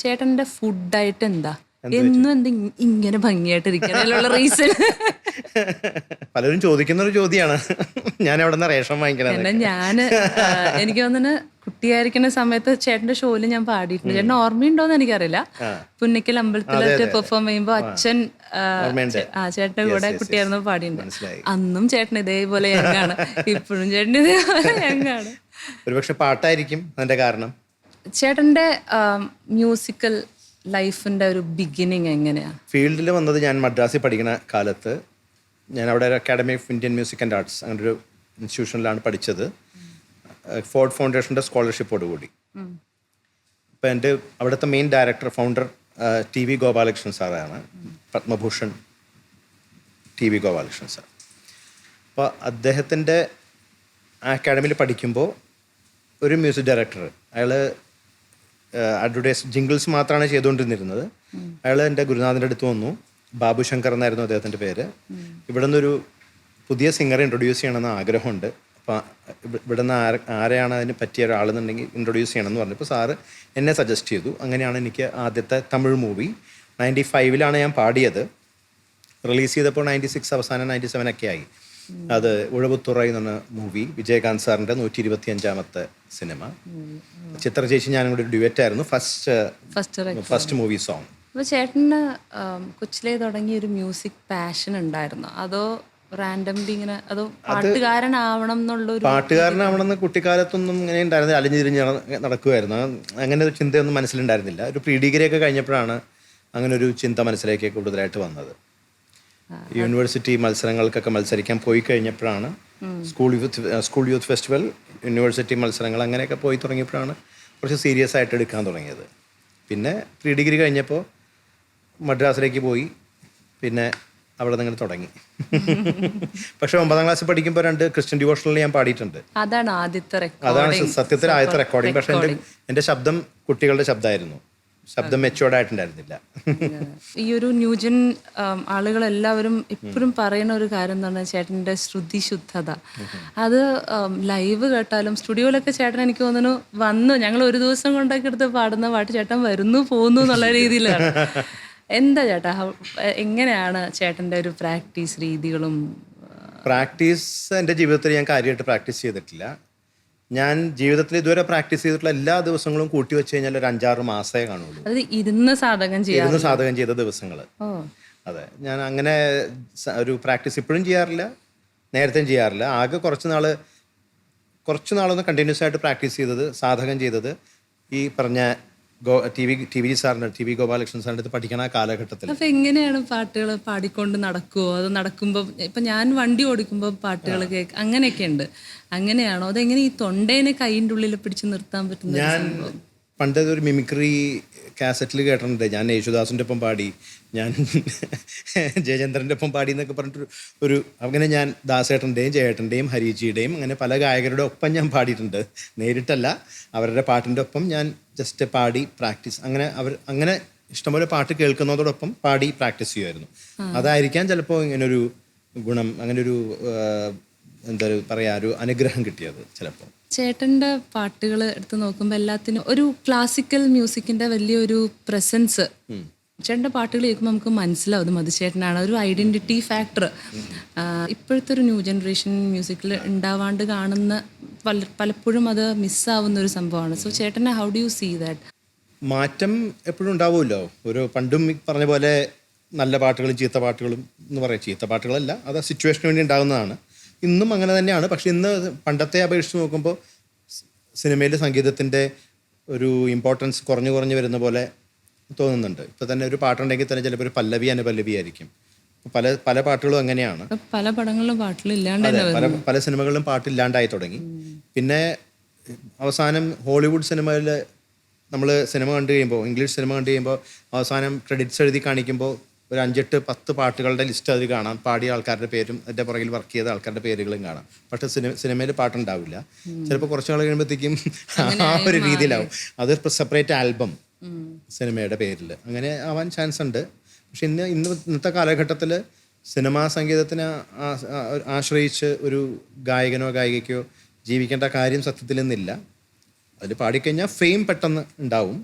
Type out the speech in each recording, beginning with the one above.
ചേട്ടന്റെ ഫുഡായിട്ട് എന്താ എന്നും എന്ത് ഇങ്ങനെ ഭംഗിയായിട്ടിരിക്കാനുള്ള റീസൺ? പലരും ചോദിക്കുന്ന ഒരു ചോദ്യമാണ്, ഞാൻ എവിടെ നിന്ന് റേഷൻ വാങ്ങിക്കണത്. എന്നാ ഞാന് എനിക്ക് തോന്നുന്നു കുട്ടിയായിരിക്കുന്ന സമയത്ത് ചേട്ടന്റെ ഷോയില് ഞാൻ പാടിയിട്ടുണ്ട്. ചേട്ടൻ ഓർമ്മയുണ്ടോന്ന് എനിക്കറിയില്ല. പുന്നിക്കൽ അമ്പലത്തിലായിട്ട് പെർഫോം ചെയ്യുമ്പോ അച്ഛൻ ചേട്ടന്റെ കൂടെ കുട്ടിയായിരുന്നു പാടിയിട്ടുണ്ട്. അന്നും ചേട്ടൻ ഇതേപോലെ യങ്ങാണ്, ഇപ്പോഴും ചേട്ടൻ ഇതേപോലെ യങ്ങാണ്. ഒരുപക്ഷെ പാട്ടായിരിക്കും അതിന്റെ കാരണം. ചേട്ടന്റെ മ്യൂസിക്കൽ ലൈഫിന്റെ ഒരു ബിഗിനിങ് എങ്ങനെയാ? ഫീൽഡിൽ വന്നത് ഞാൻ മദ്രാസിൽ പഠിക്കുന്ന കാലത്ത്. ഞാൻ അവിടെ ഒരു academy of Indian music and arts അങ്ങനെ ഒരു ഇൻസ്റ്റിറ്റ്യൂഷനിലാണ് പഠിച്ചത്, ഫോർഡ് ഫൗണ്ടേഷൻ്റെ സ്കോളർഷിപ്പോടുകൂടി. അപ്പോൾ എൻ്റെ അവിടുത്തെ main director founder TV Gopalakrishnan സാറാണ്, പത്മഭൂഷൺ TV ഗോപാലകൃഷ്ണൻ സാർ. അപ്പോൾ അദ്ദേഹത്തിൻ്റെ അക്കാഡമിയിൽ പഠിക്കുമ്പോൾ ഒരു മ്യൂസിക് ഡയറക്ടർ, അയാൾ അഡ്വർടൈസ് ജിംഗിൾസ് മാത്രമാണ് ചെയ്തുകൊണ്ടിരുന്നത്. അയാൾ എൻ്റെ ഗുരുനാഥൻ്റെ അടുത്ത് വന്നു. ബാബു ശങ്കർ എന്നായിരുന്നു അദ്ദേഹത്തിൻ്റെ പേര്. ഇവിടെ നിന്നൊരു പുതിയ സിംഗറെ ഇൻട്രൊഡ്യൂസ് ചെയ്യണമെന്ന് ആഗ്രഹമുണ്ട്. അപ്പോൾ ഇവിടെ നിന്ന് ആരെയാണ് അതിന് പറ്റിയ ഒരാളെന്നുണ്ടെങ്കിൽ ഇൻട്രൊഡ്യൂസ് ചെയ്യണമെന്ന് പറഞ്ഞപ്പോൾ സാറ് എന്നെ സജസ്റ്റ് ചെയ്തു. അങ്ങനെയാണ് എനിക്ക് ആദ്യത്തെ തമിഴ് മൂവി 95 ഞാൻ പാടിയത്. റിലീസ് ചെയ്തപ്പോൾ 96 അവസാനം 97 ഒക്കെ ആയി. അത് ഉഴവുത്തുറ എന്ന് പറഞ്ഞ മൂവി, വിജയകാന്ത് സാറിൻ്റെ 125ാമത്തെ സിനിമ. ചിത്ര ചേച്ചി ഞാനും കൂടി ഒരു ഡ്യുവറ്റ് ആയിരുന്നു, ഫസ്റ്റ് മൂവി സോങ്. അപ്പോൾ ചേട്ടന് കൊച്ചിലേ തുടങ്ങിയ ഒരു മ്യൂസിക് പാഷൻ ഉണ്ടായിരുന്നോ, അതോ റാൻഡംലി ഇങ്ങനെ, അതോ പാട്ടുകാരനാവണം എന്നുള്ളൊരു? പാട്ടുകാരനാവണമെന്ന് കുട്ടിക്കാലത്തൊന്നും ഇങ്ങനെ ഉണ്ടായിരുന്നില്ല, അലിഞ്ഞു തിരിഞ്ഞ് നടക്കുമായിരുന്നു. അങ്ങനെ ഒരു ചിന്തയൊന്നും മനസ്സിലുണ്ടായിരുന്നില്ല. ഒരു പ്രീ ഡിഗ്രി ഒക്കെ കഴിഞ്ഞപ്പോഴാണ് അങ്ങനെ ഒരു ചിന്ത മനസ്സിലേക്ക് കൂടുതലായിട്ട് വന്നത്. യൂണിവേഴ്സിറ്റി മത്സരങ്ങൾക്കൊക്കെ മത്സരിക്കാൻ പോയി കഴിഞ്ഞപ്പോഴാണ്, സ്കൂൾ യൂത്ത് ഫെസ്റ്റിവൽ, യൂണിവേഴ്സിറ്റി മത്സരങ്ങൾ അങ്ങനെയൊക്കെ പോയി തുടങ്ങിയപ്പോഴാണ് കുറച്ച് സീരിയസ് ആയിട്ട് എടുക്കാൻ തുടങ്ങിയത്. പിന്നെ പ്രീ ഡിഗ്രി കഴിഞ്ഞപ്പോൾ മദ്രാസിലേക്ക് പോയി, പിന്നെ അവിടെ നിന്ന് തുടങ്ങി. പക്ഷെ 9ാം ക്ലാസ്സിൽ പഠിക്കുമ്പോൾ 2 ക്രിസ്ത്യൻ ഡിവോഷണൽ ഞാൻ പാടിയിട്ടുണ്ട്. അതാണ് സത്യത്തിൽ ആദ്യത്തെ റെക്കോർഡിങ്. പക്ഷെ എൻ്റെ ശബ്ദം കുട്ടികളുടെ ശബ്ദമായിരുന്നു, ശബ്ദം മെച്ചുവേർഡ് ആയിട്ടുണ്ടായിരുന്നില്ല. ഈ ഒരു ന്യൂജൻ ആളുകളെല്ലാവരും എപ്പോഴും പറയുന്ന ഒരു കാര്യം എന്ന് പറഞ്ഞാൽ ചേട്ടൻ്റെ ശ്രുതി ശുദ്ധത. അത് ലൈവ് കേട്ടാലും സ്റ്റുഡിയോയിലൊക്കെ ചേട്ടൻ എനിക്ക് തോന്നുന്നു വന്നു, ഞങ്ങൾ ഒരു ദിവസം കൊണ്ടൊക്കെ എടുത്ത് പാടുന്ന പാട്ട് ചേട്ടൻ വരുന്നു പോകുന്നു എന്നുള്ള രീതിയിലാണ്. എന്താ ചേട്ടാ, എങ്ങനെയാണ് ചേട്ടൻ്റെ ഒരു പ്രാക്ടീസ് രീതികളും? പ്രാക്ടീസ് എൻ്റെ ജീവിതത്തിൽ ഞാൻ കാര്യമായിട്ട് പ്രാക്ടീസ് ചെയ്തിട്ടില്ല. ഞാൻ ജീവിതത്തിൽ ഇതുവരെ പ്രാക്ടീസ് ചെയ്തിട്ടുള്ള എല്ലാ ദിവസങ്ങളും കൂട്ടി വെച്ച് കഴിഞ്ഞാൽ ഒരു 5-6 മാസമേ കാണുള്ളൂ. ഇരുന്ന് സാധകം ചെയ്ത ദിവസങ്ങൾ. അതെ, ഞാൻ അങ്ങനെ ഒരു പ്രാക്ടീസ് ഇപ്പോഴും ചെയ്യാറില്ല, നേരത്തെയും ചെയ്യാറില്ല. ആകെ കുറച്ച് നാളൊന്ന് കണ്ടിന്യൂസ് ആയിട്ട് പ്രാക്ടീസ് ചെയ്തത്, സാധകം ചെയ്തത് ഈ പറഞ്ഞ TV ഗോപാലകൃഷ്ണൻ സാറിൻ്റെ അടുത്ത് പഠിക്കണ കാലഘട്ടത്തിൽ. അപ്പൊ എങ്ങനെയാണ് പാട്ടുകൾ പാടിക്കൊണ്ട് നടക്കുമോ, അത് നടക്കുമ്പോൾ ഇപ്പൊ ഞാൻ വണ്ടി ഓടിക്കുമ്പോൾ പാട്ടുകൾ കേൾക്കുക അങ്ങനെയൊക്കെ ഉണ്ട്, അങ്ങനെയാണോ? അതെങ്ങനെ ഈ തൊണ്ടേനെ കൈൻ്റെ ഉള്ളിൽ പിടിച്ച് നിർത്താൻ പറ്റുന്ന? ഞാൻ പണ്ട് ഒരു മിമിക്രി കാസറ്റിൽ കേട്ടിട്ടുണ്ട്. ഞാൻ യേശുദാസിൻ്റെ ഒപ്പം പാടി, ഞാൻ ജയചന്ദ്രൻ്റെ ഒപ്പം പാടി എന്നൊക്കെ പറഞ്ഞിട്ട് അങ്ങനെ ഞാൻ ദാസേട്ടൻ്റെയും ജയേട്ടൻ്റെയും ഹരിജിയുടെയും അങ്ങനെ പല ഗായകരുടെ ഒപ്പം ഞാൻ പാടിയിട്ടുണ്ട്. നേരിട്ടല്ല, അവരുടെ പാട്ടിൻ്റെ ഒപ്പം ഞാൻ ജസ്റ്റ് പാടി പ്രാക്ടീസ്. അങ്ങനെ ഇഷ്ടംപോലെ പാട്ട് കേൾക്കുന്നതോടൊപ്പം പാടി പ്രാക്ടീസ് ചെയ്യുമായിരുന്നു. അതായിരിക്കാം ചിലപ്പോൾ ഇങ്ങനൊരു ഗുണം, അങ്ങനൊരു എന്താ പറയാ, ഒരു അനുഗ്രഹം കിട്ടിയത് ചിലപ്പോൾ. ചേട്ടൻ്റെ പാട്ടുകൾ എടുത്ത് നോക്കുമ്പോൾ എല്ലാത്തിനും ഒരു ക്ലാസിക്കൽ മ്യൂസിക്കിൻ്റെ വലിയൊരു പ്രസൻസ് ചേട്ടൻ്റെ പാട്ടുകൾ കേൾക്കുമ്പോൾ നമുക്ക് മനസ്സിലാവും മധുചേട്ടനാണ്, ഒരു ഐഡൻറ്റിറ്റി ഫാക്ടർ. ഇപ്പോഴത്തെ ഒരു ന്യൂ ജനറേഷൻ മ്യൂസിക്കിൽ ഉണ്ടാവാണ്ട് കാണുന്ന പലപ്പോഴും അത് മിസ്സാവുന്ന ഒരു സംഭവമാണ്. സോ ചേട്ടനെ how do you see that? മാറ്റം എപ്പോഴും ഉണ്ടാവുമല്ലോ. ഒരു പണ്ടും പറഞ്ഞ പോലെ നല്ല പാട്ടുകളും ചീത്ത പാട്ടുകളും എന്ന് പറയും. ചീത്ത പാട്ടുകളല്ല, അത് സിറ്റുവേഷന് വേണ്ടി ഉണ്ടാകുന്നതാണ്. ഇന്നും അങ്ങനെ തന്നെയാണ്. പക്ഷെ ഇന്ന് പണ്ടത്തെ അപേക്ഷിച്ച് നോക്കുമ്പോൾ സിനിമയിൽ സംഗീതത്തിൻ്റെ ഒരു ഇമ്പോർട്ടൻസ് കുറഞ്ഞു വരുന്ന പോലെ തോന്നുന്നുണ്ട്. ഇപ്പോൾ തന്നെ ഒരു പാട്ടുണ്ടെങ്കിൽ തന്നെ ചിലപ്പോൾ ഒരു പല്ലവി അനുപല്ലവി ആയിരിക്കും. പല പാട്ടുകളും അങ്ങനെയാണ്. പല പടങ്ങളിലും പാട്ടിലില്ലാണ്ട്, പല സിനിമകളിലും പാട്ടില്ലാണ്ടായി തുടങ്ങി. പിന്നെ അവസാനം ഹോളിവുഡ് സിനിമയിൽ നമ്മൾ സിനിമ കണ്ടു കഴിയുമ്പോൾ, ഇംഗ്ലീഷ് സിനിമ കണ്ടു കഴിയുമ്പോൾ അവസാനം ക്രെഡിറ്റ്സ് എഴുതി കാണിക്കുമ്പോൾ ഒരു 5-10 പാട്ടുകളുടെ ലിസ്റ്റ് അതിൽ കാണാം. പാടിയ ആൾക്കാരുടെ പേരും അതിൻ്റെ പുറകിൽ വർക്ക് ചെയ്ത ആൾക്കാരുടെ പേരുകളും കാണാം. പക്ഷേ സിനിമയിൽ പാട്ടുണ്ടാവില്ല. ചിലപ്പോൾ കുറച്ച് നാൾ കഴിയുമ്പോഴത്തേക്കും ആ ഒരു രീതിയിലാവും. അത് സെപ്പറേറ്റ് ആൽബം സിനിമയുടെ പേരിൽ അങ്ങനെ ആവാൻ ചാൻസ് ഉണ്ട്. പക്ഷെ ഇന്നത്തെ കാലഘട്ടത്തിൽ സിനിമാ സംഗീതത്തിനെ ആശ്രയിച്ച് ഒരു ഗായകനോ ഗായികയ്ക്കോ ജീവിക്കേണ്ട കാര്യം സത്യത്തിൽ ഇന്നില്ല. അതിൽ പാടിക്കഴിഞ്ഞാൽ ഫെയിം പെട്ടെന്ന് ഉണ്ടാവും.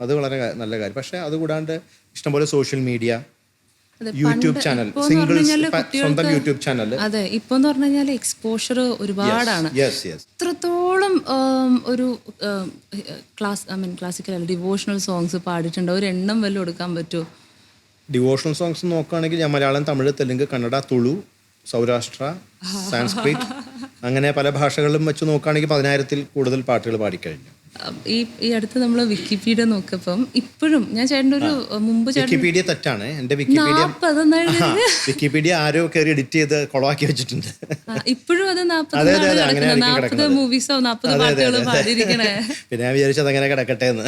അത് വളരെ നല്ല കാര്യം. പക്ഷേ അതുകൂടാണ്ട് ഇഷ്ടംപോലെ സോഷ്യൽ മീഡിയ, അതെ, യൂട്യൂബ് ചാനൽ, സിംഗിൾസ് സ്വന്തം യൂട്യൂബ് ചാനൽ. അതെ, ഇപ്പോന്ന് പറഞ്ഞു കഴിഞ്ഞാൽ എക്സ്പോഷർ ഒരുപാടാണ്. ഇത്രത്തോളം ഒരു ക്ലാസിക്കൽ അല്ല, ഡിവോഷണൽ സോങ്സ് പാടിയിട്ടുണ്ട്. ഒരു എണ്ണം വല്ലതും എടുക്കാൻ പറ്റുമോ? ഡിവോഷണൽ സോങ്സ് നോക്കുകയാണെങ്കിൽ ഞാൻ മലയാളം, തമിഴ്, തെലുങ്ക്, കന്നഡ, തുളു, സൗരാഷ്ട്ര, സാൻസ്ക്രിറ്റ്, അങ്ങനെ പല ഭാഷകളിലും വെച്ച് നോക്കുകയാണെങ്കിൽ 10,000-ൽ കൂടുതൽ പാട്ടുകൾ പാടിക്കഴിഞ്ഞു. ഈ അടുത്ത് നമ്മൾ വിക്കിപീഡിയ നോക്കിയപ്പം ഇപ്പോഴും ഞാൻ ചേട്ടൻ്റെ ഒരു മുമ്പ് വിക്കിപീഡിയ തെറ്റാണ്. എൻ്റെ വിക്കിപീഡിയ ആരോ കയറി എഡിറ്റ് ചെയ്ത് കൊളവാക്കി വെച്ചിട്ടുണ്ട്. ഇപ്പോഴും അത് 40 മൂവീസോ 40 പാട്ടുകൾ പാടിയിരിക്കണേ. പിന്നെ ഞാൻ വിചാരിച്ചത് അങ്ങനെ കിടക്കട്ടെ എന്ന്.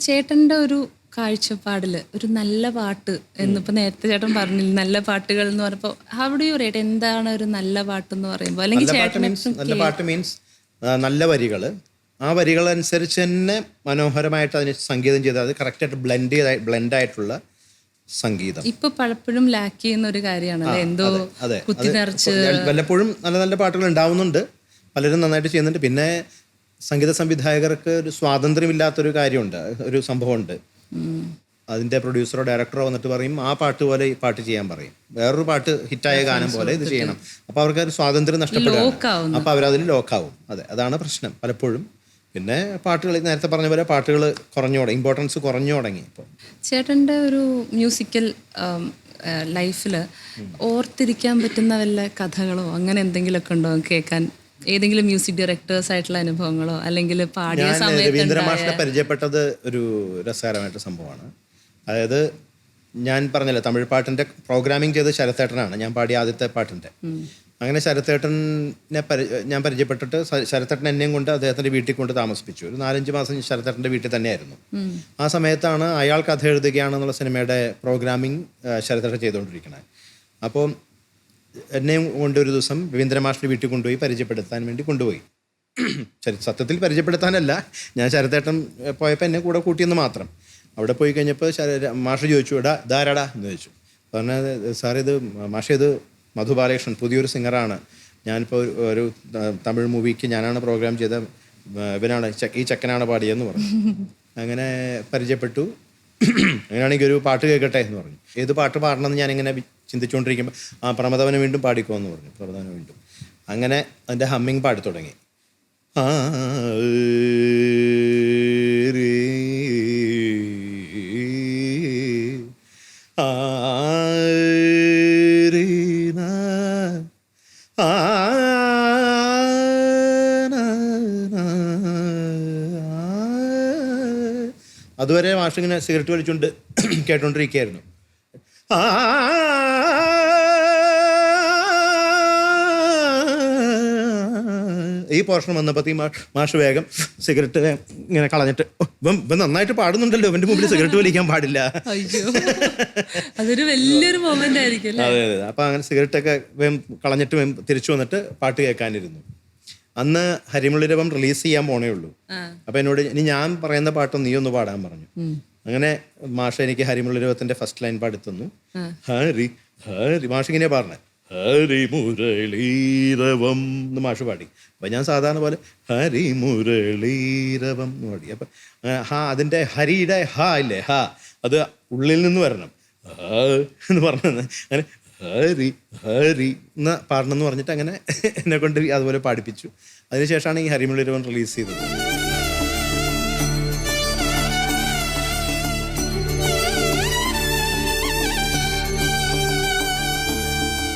ചേട്ടൻ്റെ ഒരു കാഴ്ചപ്പാടിൽ ഒരു നല്ല പാട്ട് എന്നിപ്പോൾ നേരത്തെ ചേട്ടൻ പറഞ്ഞില്ല, നല്ല പാട്ടുകൾ എന്ന് പറഞ്ഞപ്പോൾ അവിടെ റേറ്റ് എന്താണ് ഒരു നല്ല പാട്ടെന്ന് പറയുമ്പോൾ? അല്ലെങ്കിൽ നല്ല പാട്ട് മീൻസ് നല്ല വരികൾ, ആ വരികളനുസരിച്ച് തന്നെ മനോഹരമായിട്ട് അതിന് സംഗീതം ചെയ്ത് അത് കറക്റ്റായിട്ട് ബ്ലെൻഡായിട്ടുള്ള സംഗീതം. ഇപ്പൊ പലപ്പോഴും ലാക്ക് ചെയ്യുന്ന ഒരു കാര്യമാണല്ലോ, എന്തോ കുത്തി നിറച്ച്. വല്ലപ്പോഴും നല്ല നല്ല പാട്ടുകൾ ഉണ്ടാവുന്നുണ്ട്, പലരും നന്നായിട്ട് ചെയ്യുന്നുണ്ട്. പിന്നെ സംഗീത സംവിധായകർക്ക് ഒരു സ്വാതന്ത്ര്യമില്ലാത്തൊരു കാര്യമുണ്ട്, ഒരു സംഭവമുണ്ട്. അതിൻ്റെ പ്രൊഡ്യൂസറോ ഡയറക്ടറോ വന്നിട്ട് പറയും ആ പാട്ട് പോലെ ഈ പാട്ട് ചെയ്യാൻ പറയും, വേറൊരു പാട്ട് ഹിറ്റായ ഗാനം പോലെ ഇത് ചെയ്യണം. അപ്പോൾ അവർക്ക് ഒരു സ്വാതന്ത്ര്യം നഷ്ടപ്പെടുകയാണ്, അപ്പോൾ അവരതിൽ ലോക്കാവും. അതെ, അതാണ് പ്രശ്നം പലപ്പോഴും. പിന്നെ പാട്ടുകൾ നേരത്തെ പറഞ്ഞ പോലെ പാട്ടുകൾ ഇമ്പോർട്ടൻസ് കുറഞ്ഞു തുടങ്ങി. ഇപ്പോൾ ചേട്ടൻ്റെ ഒരു മ്യൂസിക്കൽ ലൈഫിൽ ഓർത്തിരിക്കാൻ പറ്റുന്ന വല്ല കഥകളോ അങ്ങനെ എന്തെങ്കിലുമൊക്കെ ഉണ്ടോ കേൾക്കാൻ? ഏതെങ്കിലും മ്യൂസിക് ഡയറക്ടേഴ്സ് ആയിട്ടുള്ള അനുഭവങ്ങളോ അല്ലെങ്കിൽ പാടിയ സമയത്ത്? രവീന്ദ്ര മാഷിനെ പരിചയപ്പെട്ടത് ഒരു രസകരമായിട്ട് സംഭവമാണ്. അതായത് ഞാൻ പറഞ്ഞല്ലോ, തമിഴ് പാട്ടിൻ്റെ പ്രോഗ്രാമിംഗ് ചെയ്ത് ശരത്തേട്ടനാണ്, ഞാൻ പാടിയ ആദ്യത്തെ പാട്ടിൻ്റെ. അങ്ങനെ ശരത്തേട്ടനെ ഞാൻ പരിചയപ്പെട്ടിട്ട് ശരത്തേട്ടൻ എന്നെയും കൊണ്ട് അദ്ദേഹത്തിൻ്റെ വീട്ടിൽ കൊണ്ട് താമസിപ്പിച്ചു. ഒരു 4-5 മാസം ശരത്തേട്ടൻ്റെ വീട്ടിൽ തന്നെയായിരുന്നു. ആ സമയത്താണ് അയാൾ കഥ എഴുതുകയാണെന്നുള്ള സിനിമയുടെ പ്രോഗ്രാമിംഗ് ശരത്തേട്ടൻ ചെയ്തുകൊണ്ടിരിക്കുന്നത്. അപ്പോൾ എന്നെയും കൊണ്ട് ഒരു ദിവസം രവീന്ദ്ര മാഷിൻ്റെ വീട്ടിൽ കൊണ്ടുപോയി പരിചയപ്പെടുത്താൻ വേണ്ടി കൊണ്ടുപോയി. സത്യത്തിൽ പരിചയപ്പെടുത്താനല്ല, ഞാൻ ശരത്തേട്ടൻ പോയപ്പോൾ എന്നെ കൂടെ കൂട്ടിയെന്ന് മാത്രം. അവിടെ പോയി കഴിഞ്ഞപ്പോൾ മാഷ് ചോദിച്ചു, ഇതാരാടാ എന്ന് ചോദിച്ചു. പറഞ്ഞത്, സാർ ഇത് മാഷ്, ഇത് മധു ബാലകൃഷ്ണൻ, പുതിയൊരു സിംഗറാണ്. ഞാനിപ്പോൾ ഒരു തമിഴ് മൂവിക്ക് ഞാനാണ് പ്രോഗ്രാം ചെയ്ത, ഇവനാണ് ഈ ചെക്കനാണ് പാടിയെന്ന് പറഞ്ഞു. അങ്ങനെ പരിചയപ്പെട്ടു. അങ്ങനെയാണെങ്കിൽ ഒരു പാട്ട് കേൾക്കട്ടെ എന്ന് പറഞ്ഞു. ഏത് പാട്ട് പാടണമെന്ന് ഞാനിങ്ങനെ ചിന്തിച്ചുകൊണ്ടിരിക്കുമ്പോൾ പ്രമദവനെ വീണ്ടും പാടിക്കോ എന്ന് പറഞ്ഞു. പ്രമദവനെ വീണ്ടും അങ്ങനെ അതിൻ്റെ ഹമ്മിങ് പാടി തുടങ്ങി. അതുവരെ മാഷിങ്ങനെ സിഗരറ്റ് വലിച്ചുകൊണ്ട് കേട്ടോണ്ടിരിക്കുകയായിരുന്നു. ഈ പോർഷൻ വന്നപ്പോൾ മാഷ് വേഗം സിഗരറ്റ് ഇങ്ങനെ കളഞ്ഞിട്ട്, ഇവൻ നന്നായിട്ട് പാടുന്നുണ്ടല്ലോ, ഇവന്റെ മുമ്പിൽ സിഗരറ്റ് വലിക്കാൻ പാടില്ല. അതൊരു വലിയൊരു മൊമെന്റ് ആയിരിക്കും. അതെ അതെ. അപ്പൊ അങ്ങനെ സിഗരറ്റൊക്കെ കളഞ്ഞിട്ട് തിരിച്ചു വന്നിട്ട് പാട്ട് കേൾക്കാനിരുന്നു. അന്ന് ഹരിമുള്ളിരവം റിലീസ് ചെയ്യാൻ പോണേ ഉള്ളൂ. അപ്പൊ എന്നോട് ഇനി ഞാൻ പറയുന്ന പാട്ടൊന്ന് നീ ഒന്ന് പാടാൻ പറഞ്ഞു. അങ്ങനെ മാഷ എനിക്ക് ഹരിമുള്ളിരവത്തിന്റെ ഫസ്റ്റ് ലൈൻ പാടിത്തന്നു. ഹരി ഹരി മാഷ് ഇങ്ങനെ പറഞ്ഞേ, ഹരിമുരളീരവം എന്ന് മാഷ് പാടി. അപ്പം ഞാൻ സാധാരണ പോലെ ഹരിമുരളീരവം എന്ന് പാടി. അപ്പം അതിൻ്റെ ഹരിയുടെ ഇല്ലേ, അത് ഉള്ളിൽ നിന്ന് വരണം. എന്ന് പറഞ്ഞത് അങ്ങനെ ഹരി ഹരി എന്ന് പാടണം എന്ന് പറഞ്ഞിട്ട് അങ്ങനെ എന്നെ കൊണ്ട് അതുപോലെ പാടിപ്പിച്ചു. അതിനുശേഷമാണ് ഈ ഹരിമുരളീരവം റിലീസ് ചെയ്തത്.